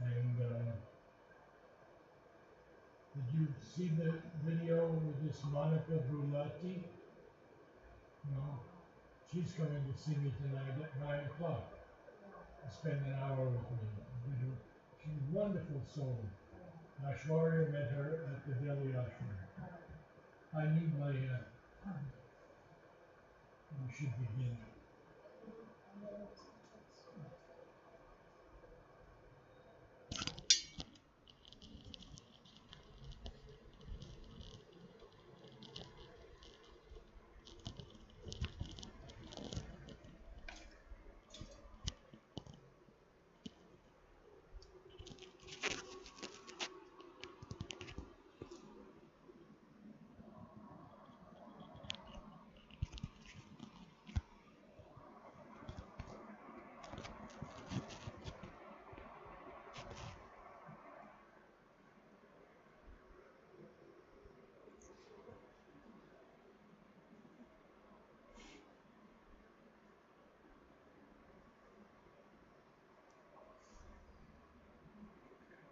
And did you see the video with this Monica Bruletti? No. She's coming to see me tonight at 9 o'clock. Spend an hour with me. She's a wonderful soul. Ashwarya met her at the Delhi ashram. I need my, we should begin.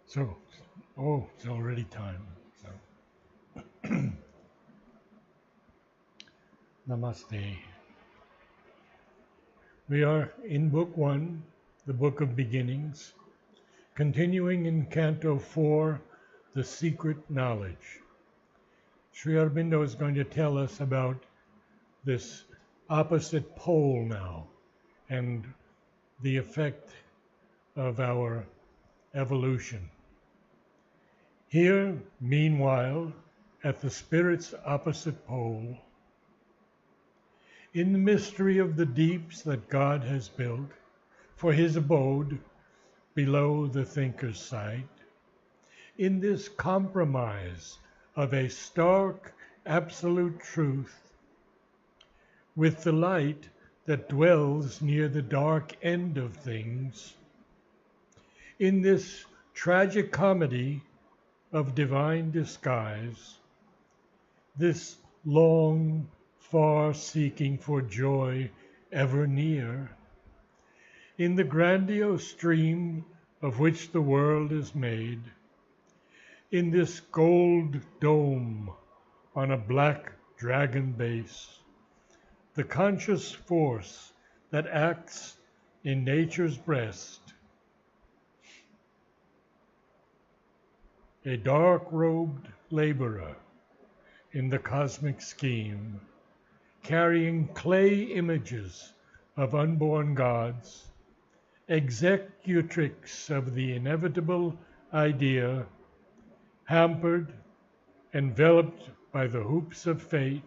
So, oh, it's already time. So, namaste. We are in Book 1, the Book of Beginnings, continuing in Canto 4, The Secret Knowledge. Sri Aurobindo is going to tell us about this opposite pole now and the effect of our evolution. Here, meanwhile, at the spirit's opposite pole, in the mystery of the deeps that God has built for his abode below the thinker's sight, in this compromise of a stark absolute truth with the light that dwells near the dark end of things, in this tragic comedy of divine disguise, this long, far seeking for joy ever near, in the grandiose stream of which the world is made, in this gold dome on a black dragon base, the conscious force that acts in nature's breast, a dark-robed laborer in the cosmic scheme, carrying clay images of unborn gods, executrix of the inevitable idea, hampered, enveloped by the hoops of fate,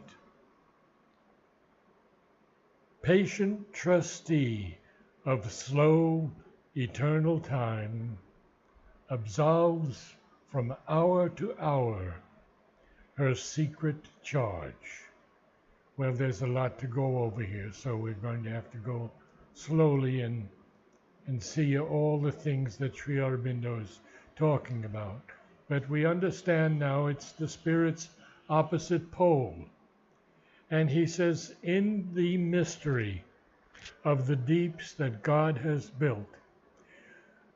patient trustee of slow, eternal time, absolves from hour to hour her secret charge. Well, there's a lot to go over here, so we're going to have to go slowly and see all the things that Sri Aurobindo is talking about. But we understand now it's the spirit's opposite pole. And he says, in the mystery of the deeps that God has built,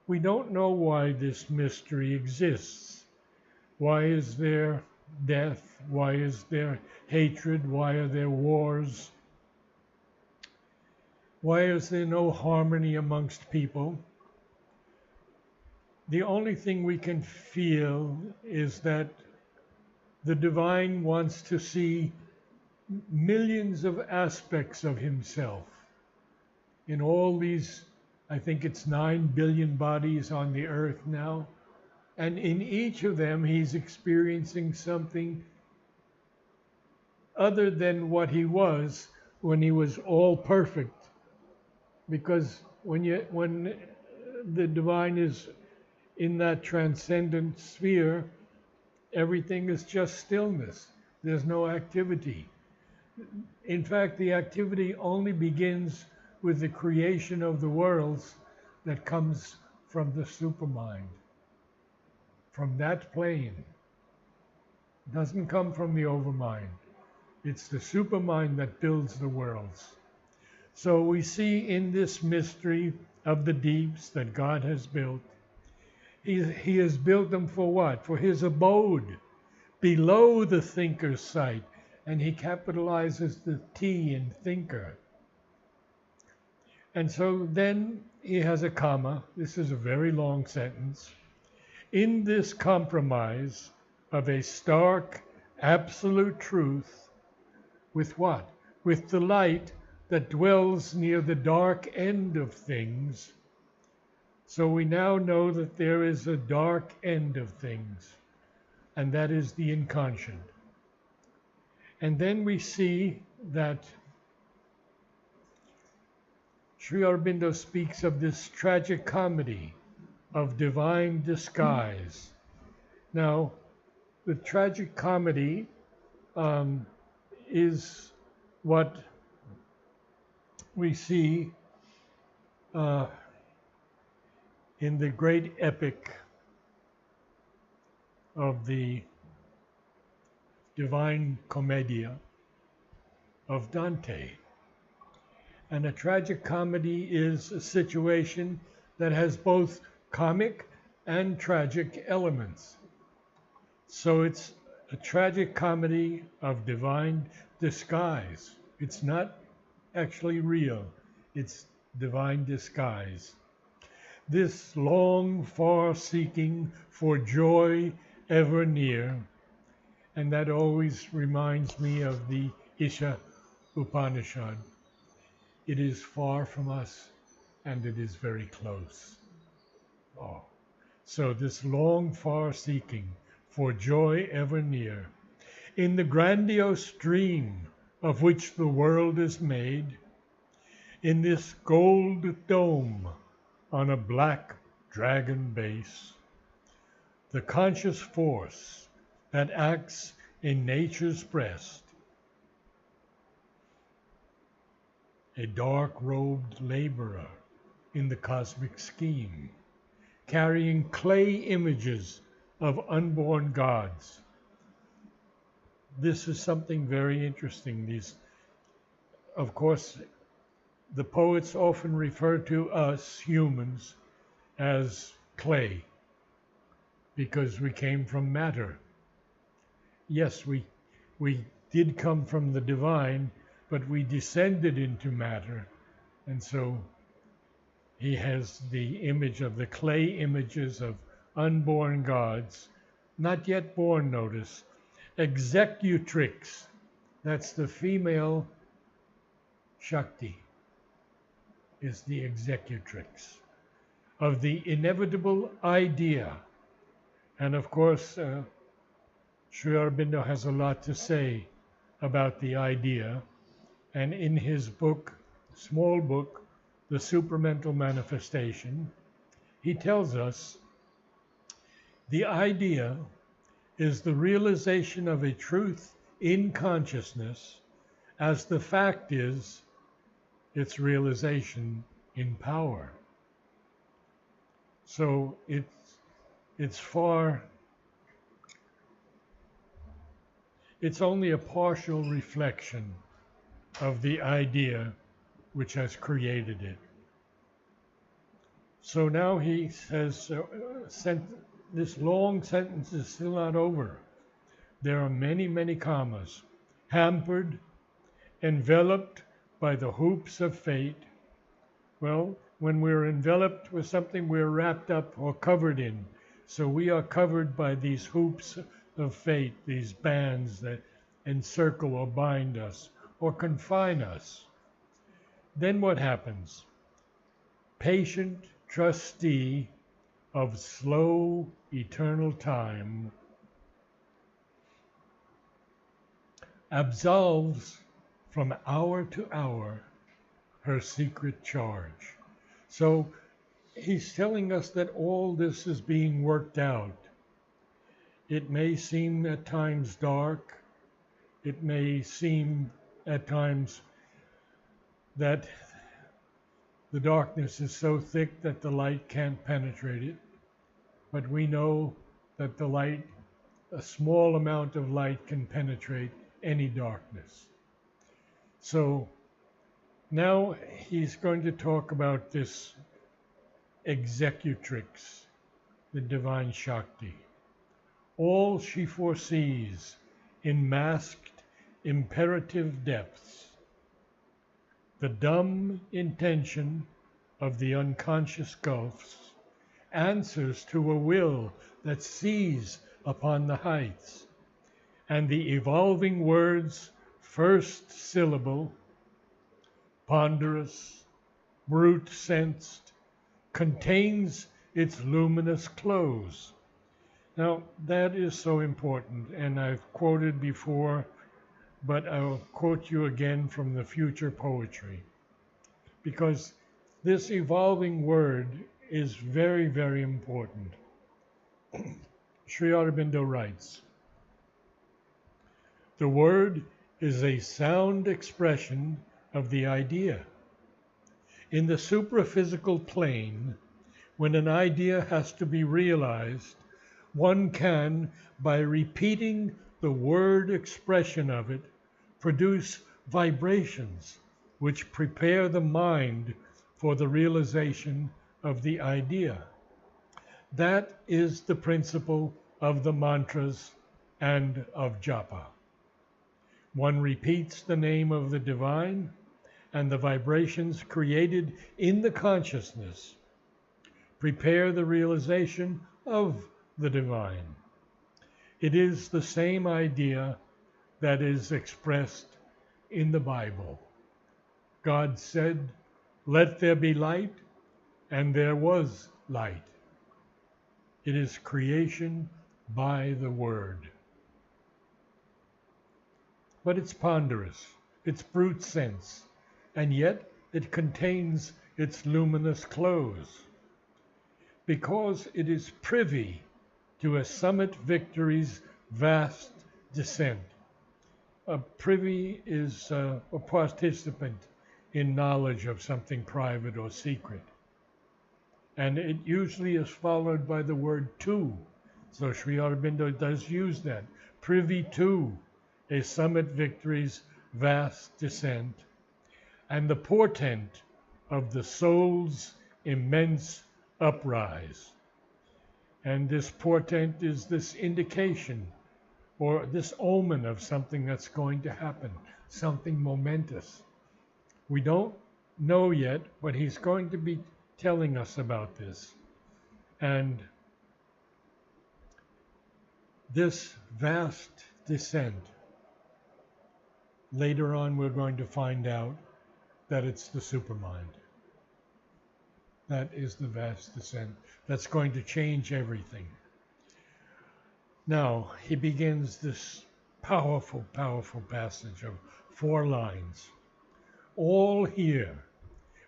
we don't know why this mystery exists. Why is there death? Why is there hatred? Why are there wars? Why is there no harmony amongst people? The only thing we can feel is that the divine wants to see millions of aspects of himself in all these, I think it's 9 billion bodies on the earth now. And in each of them, he's experiencing something other than what he was when he was all perfect. Because when the divine is in that transcendent sphere, everything is just stillness. There's no activity. In fact, the activity only begins with the creation of the worlds that comes from the supermind, from that plane. It doesn't come from the overmind. It's the supermind that builds the worlds. So we see in this mystery of the deeps that God has built, He has built them for what? For his abode, below the thinker's sight. And he capitalizes the T in thinker. And so then he has a comma. This is a very long sentence. In this compromise of a stark, absolute truth, with what? With the light that dwells near the dark end of things. So we now know that there is a dark end of things, and that is the inconscient. And then we see that Sri Aurobindo speaks of this tragic comedy of divine disguise. Now, the tragic comedy is what we see in the great epic of the Divine Commedia of Dante. And a tragic comedy is a situation that has both comic and tragic elements. So it's a tragic comedy of divine disguise. It's not actually real, it's divine disguise. This long, far seeking for joy ever near, and that always reminds me of the Isha Upanishad. It is far from us, and it is very close. Oh. So this long, far seeking for joy ever near, in the grandiose dream of which the world is made, in this gold dome on a black dragon base, the conscious force that acts in nature's breast, a dark-robed laborer in the cosmic scheme, carrying clay images of unborn gods. This is something very interesting. These, of course, the poets often refer to us humans as clay because we came from matter. Yes, we did come from the divine, but we descended into matter. And so he has the image of the clay images of unborn gods, not yet born, notice, executrix, that's the female Shakti, is the executrix of the inevitable idea. And of course, Sri Aurobindo has a lot to say about the idea. And in his book, small book, The Supramental Manifestation, he tells us the idea is the realization of a truth in consciousness as the fact is its realization in power. So it's only a partial reflection of the idea which has created it. So now he says, this long sentence is still not over. There are many, many commas. Hampered, enveloped by the hoops of fate. Well, when we're enveloped with something, we're wrapped up or covered in. So we are covered by these hoops of fate, these bands that encircle or bind us or confine us. Then what happens? Patient trustee of slow eternal time absolves from hour to hour her secret charge. So he's telling us that all this is being worked out. It may seem at times dark. It may seem at times that the darkness is so thick that the light can't penetrate it. But we know that the light, a small amount of light can penetrate any darkness. So now he's going to talk about this executrix the divine Shakti. All she foresees in masked, imperative depths. The dumb intention of the unconscious gulfs answers to a will that sees upon the heights, and the evolving word's first syllable, ponderous, brute-sensed, contains its luminous close. Now, that is so important, and I've quoted before, but I'll quote you again from the future poetry, because this evolving word is very, very important. Sri Aurobindo writes, "The word is a sound expression of the idea. In the supraphysical plane, when an idea has to be realized, one can, by repeating the word expression of it, produce vibrations which prepare the mind for the realization of the idea. That is the principle of the mantras and of japa. One repeats the name of the divine, and the vibrations created in the consciousness prepare the realization of the divine. It is the same idea that is expressed in the Bible. God said, 'Let there be light,' and there was light. It is creation by the word. But it's ponderous, it's brute sense, and yet it contains its luminous close. Because it is privy to a summit victory's vast descent. A privy is a participant in knowledge of something private or secret. And it usually is followed by the word to. So Sri Aurobindo does use that. Privy to a summit victory's vast descent, and the portent of the soul's immense uprise. And this portent is this indication or this omen of something that's going to happen, something momentous. We don't know yet, but he's going to be telling us about this. And this vast descent, later on we're going to find out that it's the supermind. That is the vast descent. That's going to change everything. Now, he begins this powerful, powerful passage of 4 lines. All here,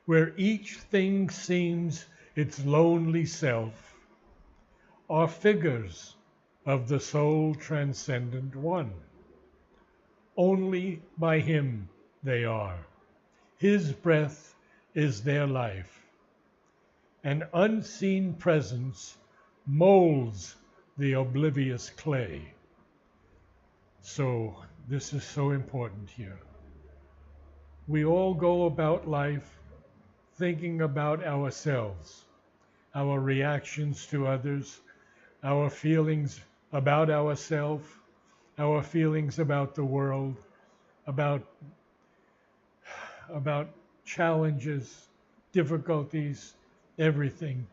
where each thing seems its lonely self, are figures of the soul transcendent one. Only by him they are. His breath is their life. An unseen presence molds the oblivious clay. So this is so important here. We all go about life thinking about ourselves, our reactions to others, our feelings about ourselves, our feelings about the world, about challenges, difficulties, everything.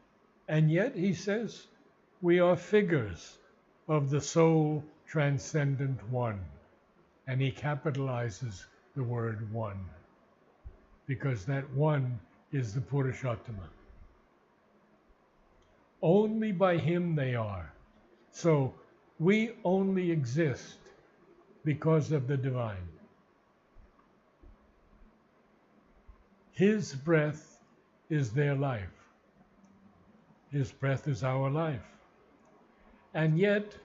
And yet, he says, we are figures of the soul transcendent one. And he capitalizes the word one, because that one is the Purushottama. Only by him they are. So we only exist because of the divine. His breath is their life. His breath is our life. And yet,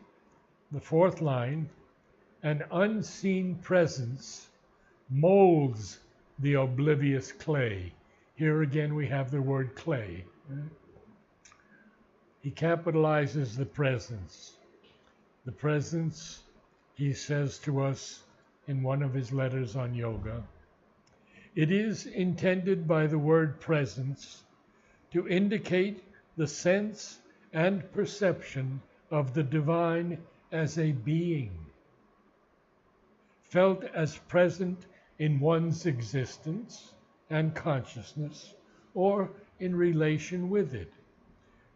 the 4th line, an unseen presence molds the oblivious clay. Here again we have the word clay. He capitalizes the presence. The presence, he says to us in one of his letters on yoga, it is intended by the word presence to indicate the sense and perception of the divine as a being, felt as present in one's existence and consciousness, or in relation with it,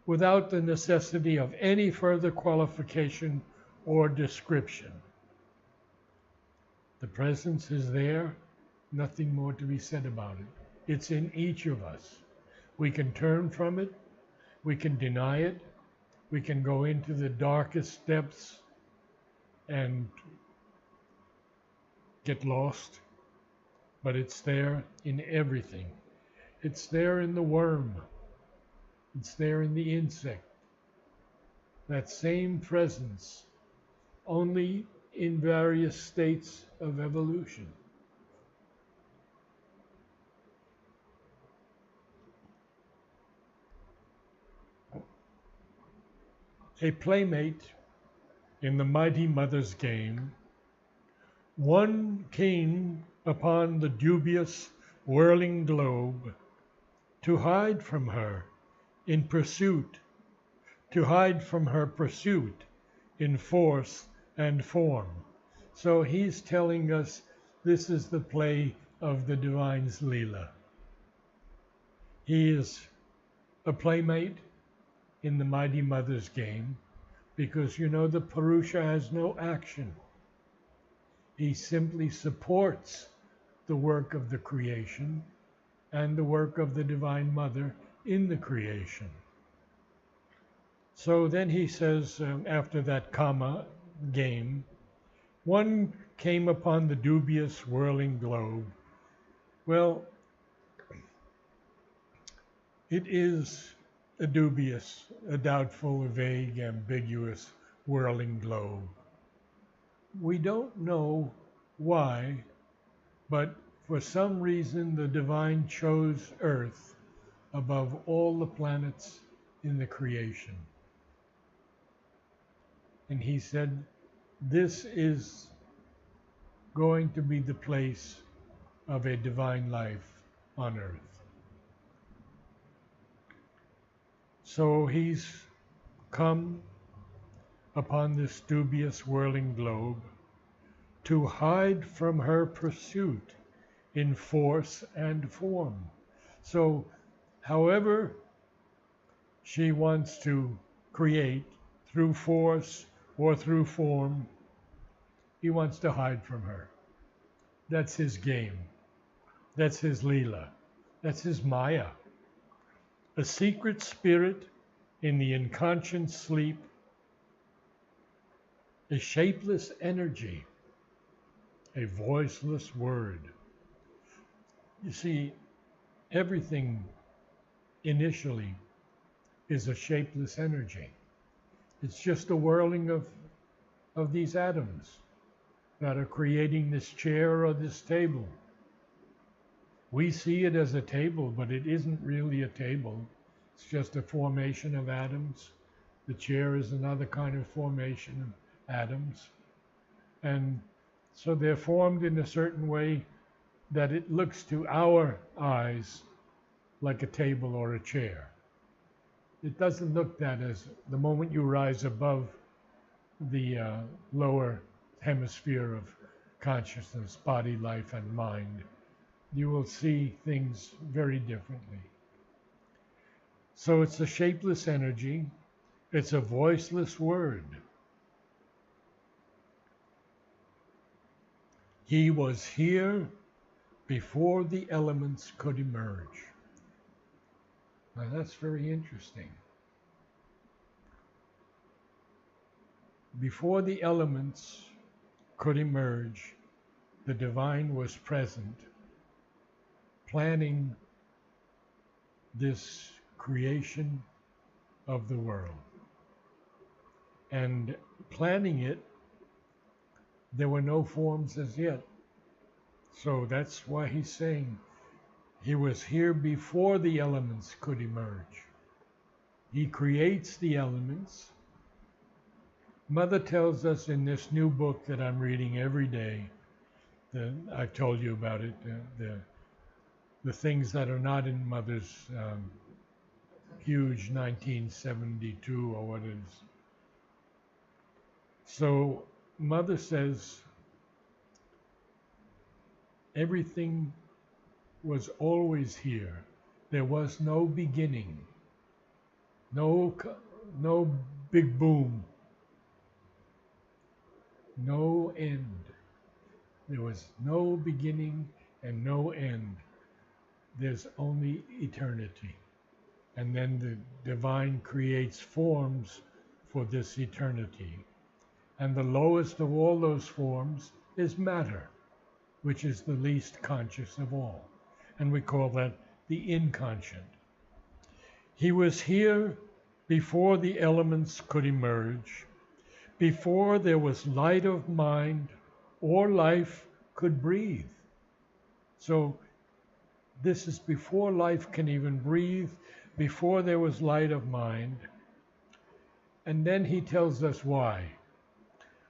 without the necessity of any further qualification or description. The presence is there, nothing more to be said about it. It's in each of us. We can turn from it, we can deny it, we can go into the darkest depths and get lost, but it's there in everything. It's there in the worm. It's there in the insect. That same presence, only in various states of evolution. A playmate in the mighty mother's game, one came upon the dubious, whirling globe to hide from her in pursuit, to hide from her pursuit in force and form. So he's telling us this is the play of the divine's Leela. He is a playmate in the mighty mother's game because the Purusha has no action. He simply supports the work of the creation and the work of the Divine Mother in the creation. So then he says, after that comma game, one came upon the dubious whirling globe. Well, it is a dubious, a doubtful, a vague, ambiguous whirling globe. We don't know why, but for some reason the divine chose Earth above all the planets in the creation. And he said, this is going to be the place of a divine life on Earth. So he's come upon this dubious whirling globe to hide from her pursuit in force and form. So however she wants to create, through force or through form, he wants to hide from her. That's his game. That's his Leela. That's his Maya. A secret spirit in the unconscious sleep, a shapeless energy, a voiceless word. You see, everything initially is a shapeless energy. It's just a whirling of these atoms that are creating this chair or this table. We see it as a table, but it isn't really a table. It's just a formation of atoms. The chair is another kind of formation of atoms. And so they're formed in a certain way that it looks to our eyes like a table or a chair. It doesn't look that as the moment you rise above the lower hemisphere of consciousness, body, life, and mind, you will see things very differently. So it's a shapeless energy. It's a voiceless word. He was here before the elements could emerge. Now that's very interesting. Before the elements could emerge, the divine was present, planning this creation of the world. And planning it, there were no forms as yet. So that's why he's saying he was here before the elements could emerge. He creates the elements. Mother tells us in this new book that I'm reading every day, I've told you about it, the things that are not in Mother's huge 1972 or what it is. So Mother says everything was always here. There was no beginning, no big boom, no end. There was no beginning and no end. There's only eternity. And then the divine creates forms for this eternity. And the lowest of all those forms is matter, which is the least conscious of all. And we call that the inconscient. He was here before the elements could emerge, before there was light of mind or life could breathe. So this is before life can even breathe, before there was light of mind. And then he tells us why.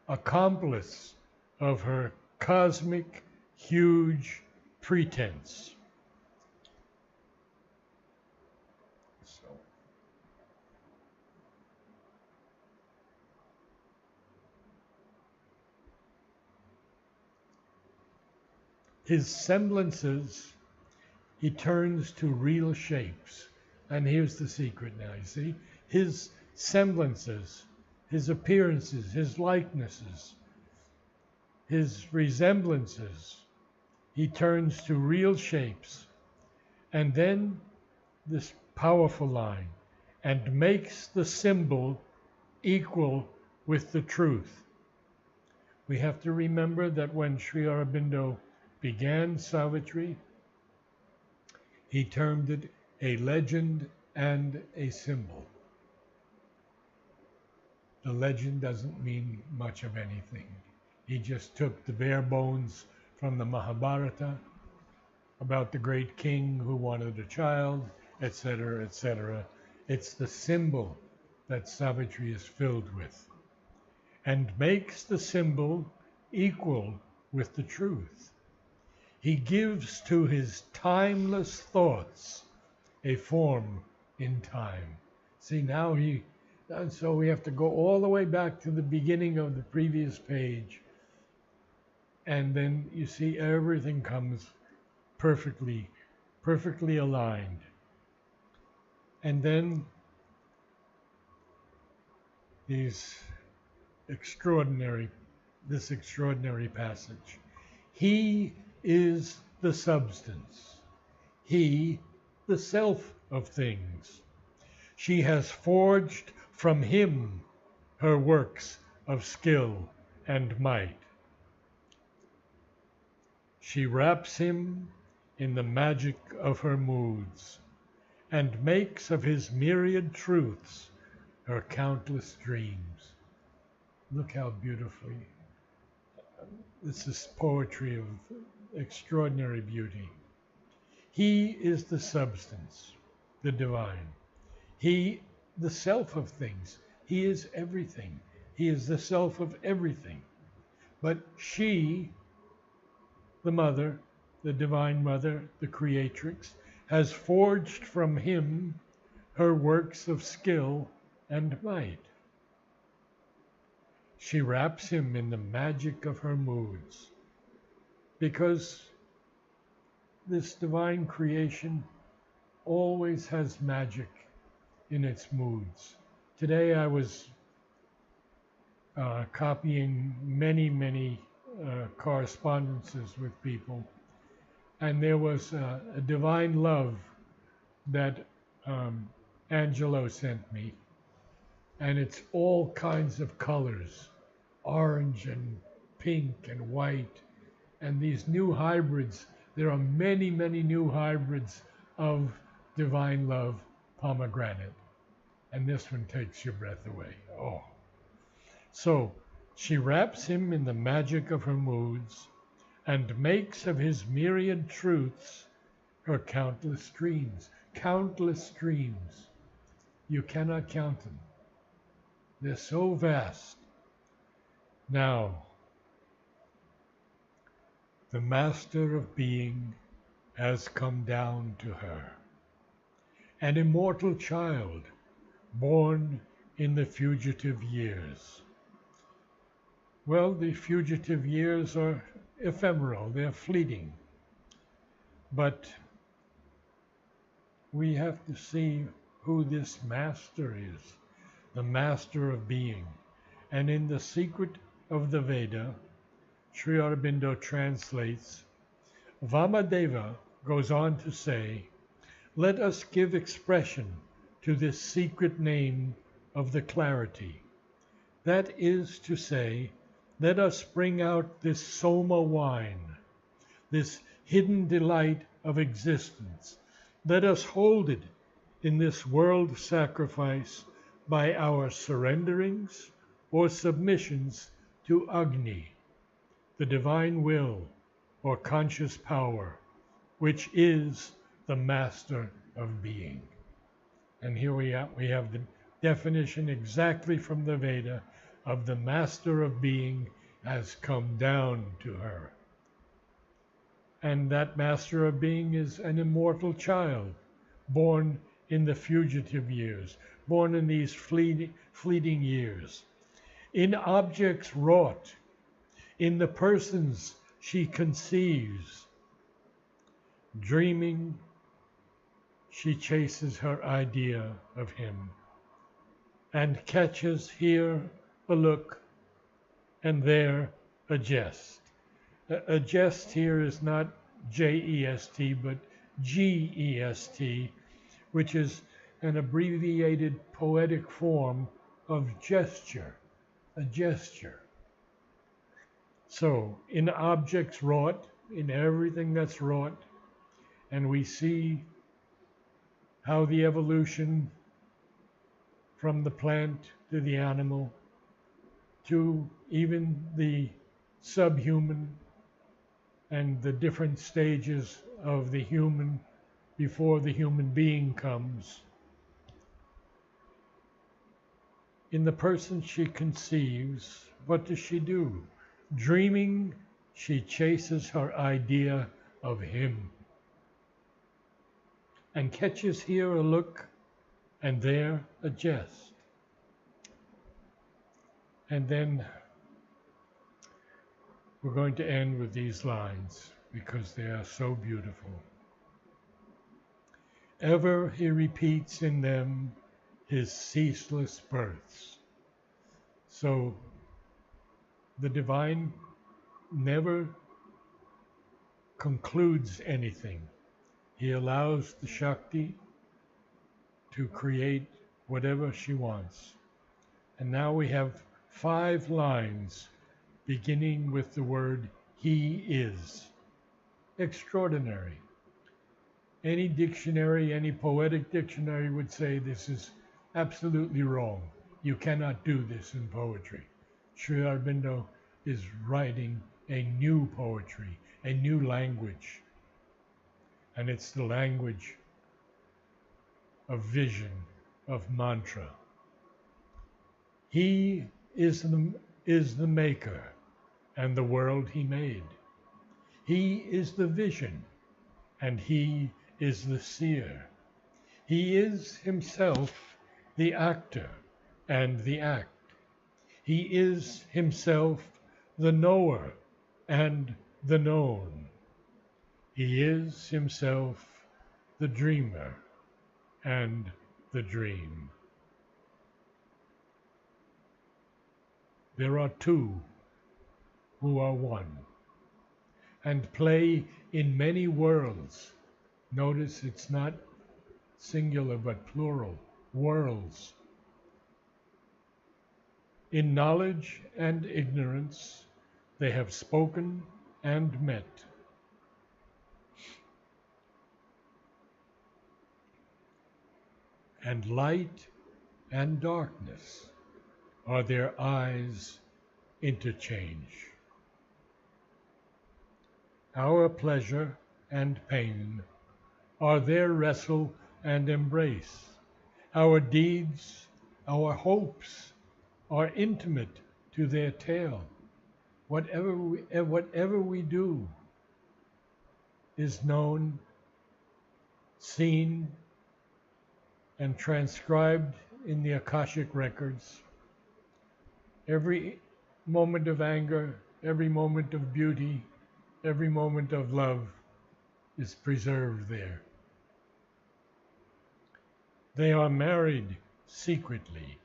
Accomplice of her cosmic, huge pretense. His semblances, he turns to real shapes. And here's the secret now, you see. His semblances, his appearances, his likenesses, his resemblances, he turns to real shapes. And then this powerful line, and makes the symbol equal with the truth. We have to remember that when Sri Aurobindo began Savitri, he termed it a legend and a symbol. The legend doesn't mean much of anything. He just took the bare bones from the Mahabharata about the great king who wanted a child, etc., etc. It's the symbol that Savitri is filled with, and makes the symbol equal with the truth. He gives to his timeless thoughts a form in time. See, now so we have to go all the way back to the beginning of the previous page, and then you see everything comes perfectly aligned. And then this extraordinary passage. He is the substance. He, the self of things. She has forged from him her works of skill and might. She wraps him in the magic of her moods, and makes of his myriad truths her countless dreams. Look how beautifully. This is poetry of extraordinary beauty. He is the substance, the divine. He, the self of things. He is everything. He is the self of everything. But she, the mother, the divine mother, the creatrix, has forged from him her works of skill and might. She wraps him in the magic of her moods, because this divine creation always has magic in its moods. Today I was copying many correspondences with people, and there was a divine love that Angelo sent me, and it's all kinds of colors, orange and pink and white, and these new hybrids. There are many new hybrids of divine love pomegranate, and this one takes your breath away. Oh. So she wraps him in the magic of her moods, and makes of his myriad truths her countless dreams. Countless dreams. You cannot count them. They're so vast. Now, the master of being has come down to her. an immortal child, born in the fugitive years. Well, the fugitive years are ephemeral, they're fleeting. But we have to see who this master is, the master of being. And in the secret of the Veda, Sri Aurobindo translates, Vamadeva goes on to say, let us give expression to this secret name of the clarity. That is to say, let us bring out this Soma wine, this hidden delight of existence. Let us hold it in this world sacrifice by our surrenderings or submissions to Agni, the divine will or conscious power, which is the master of being. And here we have the definition exactly from the Veda of the master of being has come down to her. And that master of being is an immortal child, born in the fugitive years, born in these fleeting years, in objects wrought, in the persons she conceives. Dreaming, she chases her idea of him, and catches here a look, and there a jest. A jest here is not J-E-S-T, but G-E-S-T, which is an abbreviated poetic form of gesture, a gesture. So, in objects wrought, in everything that's wrought, and we see how the evolution from the plant to the animal to even the subhuman and the different stages of the human before the human being comes. In the person she conceives, what does she do? Dreaming, she chases her idea of him, and catches here a look, and there a jest. And then we're going to end with these lines because they are so beautiful. Ever he repeats in them his ceaseless births. So the divine never concludes anything. He allows the Shakti to create whatever she wants. And now we have 5 lines beginning with the word he is. Extraordinary. Any dictionary, any poetic dictionary would say this is absolutely wrong. You cannot do this in poetry. Sri Aurobindo is writing a new poetry, a new language. And it's the language of vision, of mantra. He is the maker and the world he made. He is the vision and he is the seer. He is himself the actor and the act. He is himself the knower and the known. He is himself the dreamer and the dream. There are 2 who are one and play in many worlds. Notice it's not singular but plural, worlds. In knowledge and ignorance, they have spoken and met. And light and darkness are their eyes interchange. Our pleasure and pain are their wrestle and embrace. Our deeds, our hopes are intimate to their tale. Whatever we do is known, seen, and transcribed in the Akashic records. Every moment of anger, every moment of beauty, every moment of love is preserved there. They are married secretly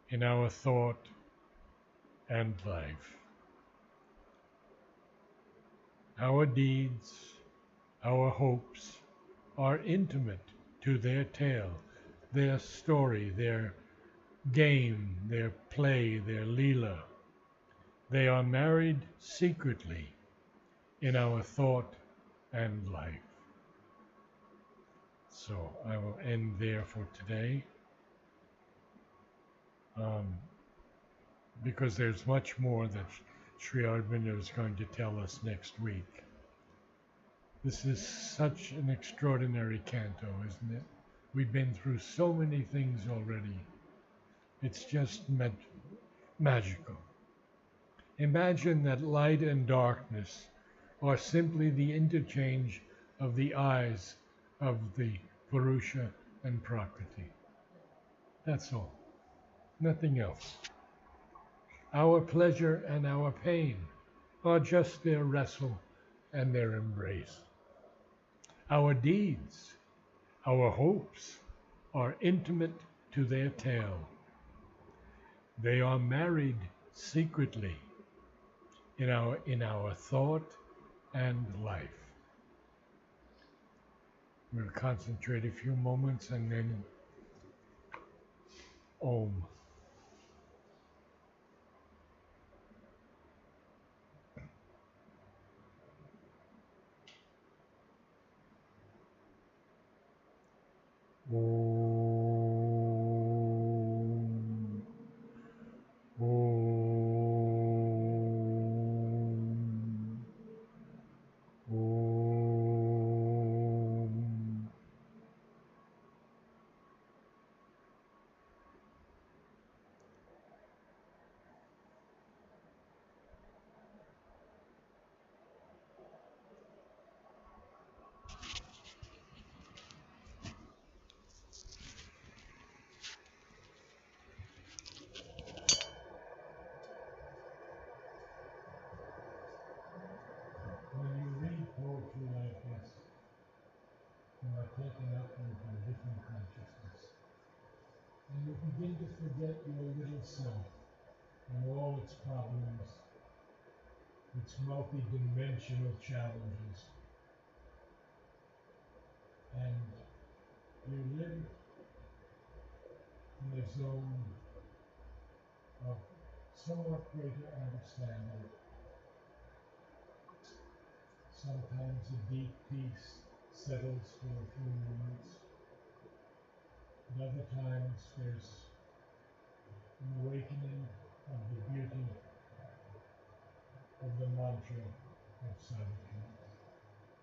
in our thought and life. Our deeds, our hopes are intimate to their tale, their story, their game, their play, their leela. They are married secretly in our thought and life. So I will end there for today, because there's much more that Sri Aurobindo is going to tell us next week. This is such an extraordinary canto, isn't it? We've been through so many things already. It's just magical. Imagine that light and darkness are simply the interchange of the eyes of the Purusha and Prakriti. That's all. Nothing else. Our pleasure and our pain are just their wrestle and their embrace. Our deeds, our hopes are intimate to their tale. They are married secretly in our thought and life. We'll concentrate a few moments and then Om. Om. Om. Om. When you read poetry like this, you are taken up into a different consciousness. And you begin to forget your little self and all its problems, its multi-dimensional challenges. And you live in a zone of somewhat greater understanding. Sometimes a deep peace settles for a few moments. At other times there's an awakening of the beauty of the mantra